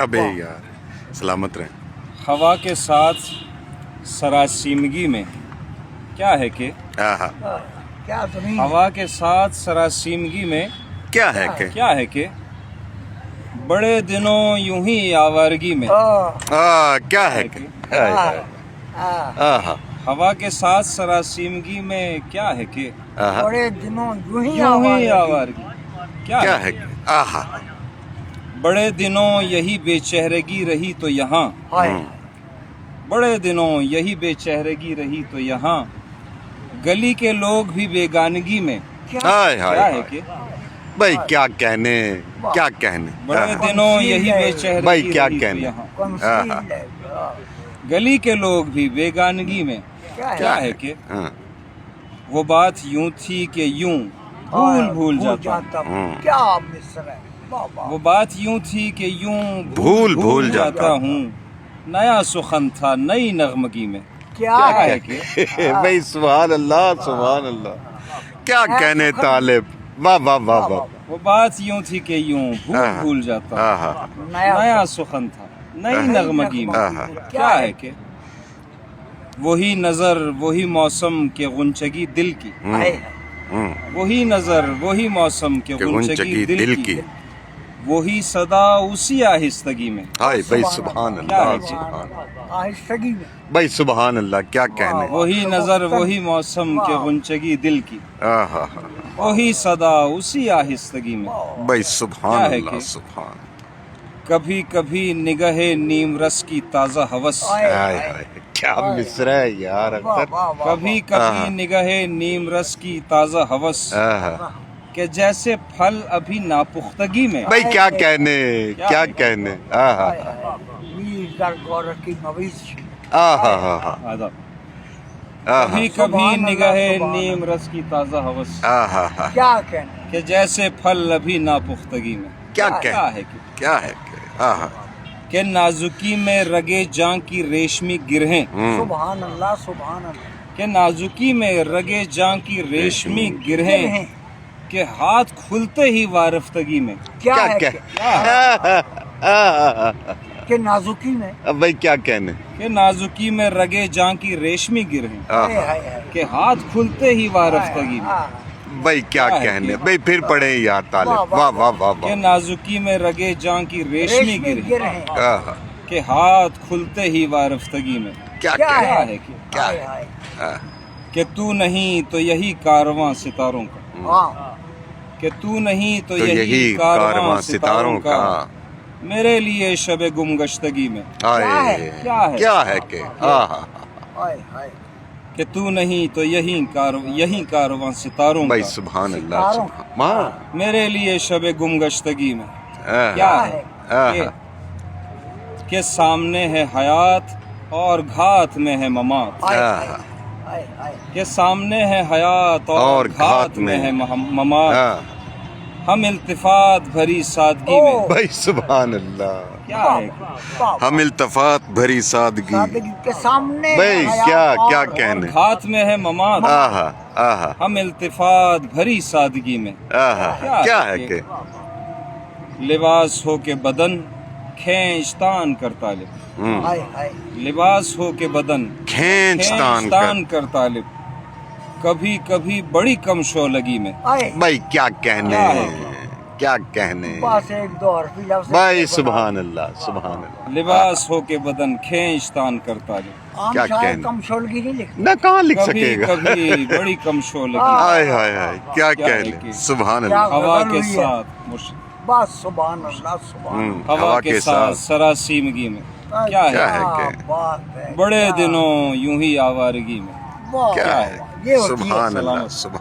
ابے یار سلامت رہیں. ہوا کے ساتھ سراسیمگی میں کیا ہے کہ آہا کیا زمین ہوا کے ساتھ سراسیمگی میں کیا ہے کہ کیا ہے کہ بڑے دنوں یوں ہی آوارگی میں کیا ہے کہ آہا ہوا کے ساتھ سراسیمگی میں کیا ہے کہ آہا بڑے دنوں یوں ہی یوں ہی آواز آوارگی کیا ہے کہ آہا بڑے دنوں یہی بے چہرگی رہی تو یہاں ہائے بڑے دنوں یہی بے چہرگی رہی تو یہاں گلی کے لوگ بھی بیگانگی میں ہائے کیا ہائے ہے کہ بھائی کیا کہنے کیا کہنے بڑے دنوں یہی بے چہرگی بھائی کیا رہی تو کہنے یہاں کنسیل ہے گلی کے لوگ بھی بیگانگی میں کیا ہے کہ ہاں وہ بات یوں تھی کہ یوں بھول جاتا ہوں کیا مصر ہے واہ واہ وہ بات یوں تھی کہ یوں بھول جاتا ہوں نیا سخن تھا نئی نغمگی میں کیا کیا ہے ہے کہ بھائی سبحان اللہ سبحان اللہ کیا کہنے طالب واہ واہ واہ واہ وہ بات یوں تھی کہ یوں بھول جاتا آہا نیا سخن تھا نئی نغمگی میں آہا کیا ہے کہ وہی نظر وہی موسم کے غنچگی دل کی وہی نظر وہی موسم کے کہ غنچگی دل کی وہی صدا اسی آہستگی میں ہائے بھائی سبحان کیا ہے اللہ کہ سبحان اللہ آہستگی میں بھائی سبحان اللہ کیا کہنے وہی نظر وہی موسم کے غنچگی دل کی آہا وہی صدا اسی آہستگی میں بھائی سبحان کیا ہے اللہ کہ سبحان کبھی کبھی نگہ نیم رس کی تازہ ہوس ہائے ہائے کیا مصر ہے یار اختر کبھی کبھی نگہ نیم رس کی تازہ ہوس آہا کہ جیسے پھل ابھی ناپختگی میں بھائی کیا کہنے کیا کہنے آہا ویر در گور کی مویشی آہا آہا آداب آہا کبھی کبھی نگہ نیم رس کی تازہ ہوس آہا کیا کہنے کہ جیسے پھل ابھی ناپختگی میں کیا کیا ہے کہ کیا ہے کہ آہا کہ نازکی میں رگے جاں کی ریشمی گرہیں سبحان اللہ سبحان اللہ کہ نازکی میں رگے جاں کی ریشمی گرہیں کہ ہاتھ کھلتے ہی وارفتگی میں کیا کیا ہے کہ نازکی میں بھائی کیا کہنے کہ نازکی میں رگے جاں کی ریشمی گرہیں آہا کہ ہاتھ کھلتے ہی وارفتگی میں بھائی کیا کہنے بھئی پھر پڑھیں یار طالب واہ واہ واہ کہ واہ نازکی میں رگے جاں کی ریشمی گرہیں آہا کہ ہاتھ کھلتے ہی وارفتگی میں کیا کیا کہنے کیا ہے کہ کیا ہے کہ تو نہیں تو یہی کارواں ستاروں کا کہ تو نہیں تو تو یہی کارواں ستاروں کا میرے لیے شب گمگشتگی میں آئے کیا ہے کہ آہا کہ تو نہیں تو یہی کارواں ستاروں بھائی کا سبحان اللہ سبحان ماں میرے لیے شب گمگشتگی میں آہا کیا ہے آہا کہ سامنے ہے حیات اور گھات میں ہے ممات آہا کہ سامنے ہے حیات اور گھات میں ہے ممات آہا ہم التفات بھری سادگی میں بھائی سبحان اللہ کیا ہے ہم التفات بھری سادگی کے سامنے بھئی کیا کہنے گھات میں ہے ممات آہا آہا ہم التفات بھری سادگی میں آہا کیا ہے کہ لباس ہو کے بدن کھینچتان کر طالب لباس ہو کے بدن کھینچتان کر طالب کبھی کبھی بڑی کم شولگی میں بھائی کیا کہنے کیا کہنے بس ایک دو حرفی لفظ بھائی سبحان اللہ سبحان اللہ لباس ہو کے بدن کھینچتان کر طالب عام کیا شاعر کہنے کم شولگی نہیں لکھتے نہ کہاں لکھ کبھی سکے گا کبھی بڑی کم شولگی آئے ہائے ہائے کیا کیا ہے کہنے کہ سبحان اللہ ہوا کے ہوئی ہے۔ ساتھ بس سبحان اللہ سبحان ہوا کے ساتھ سراسیمگی میں کیا کیا ہے ہے کہ بات ہے بڑے دنوں یوں ہی آوارگی میں واہ، کیا ہے یہ ہوتی ہے سبحان اللہ سبحان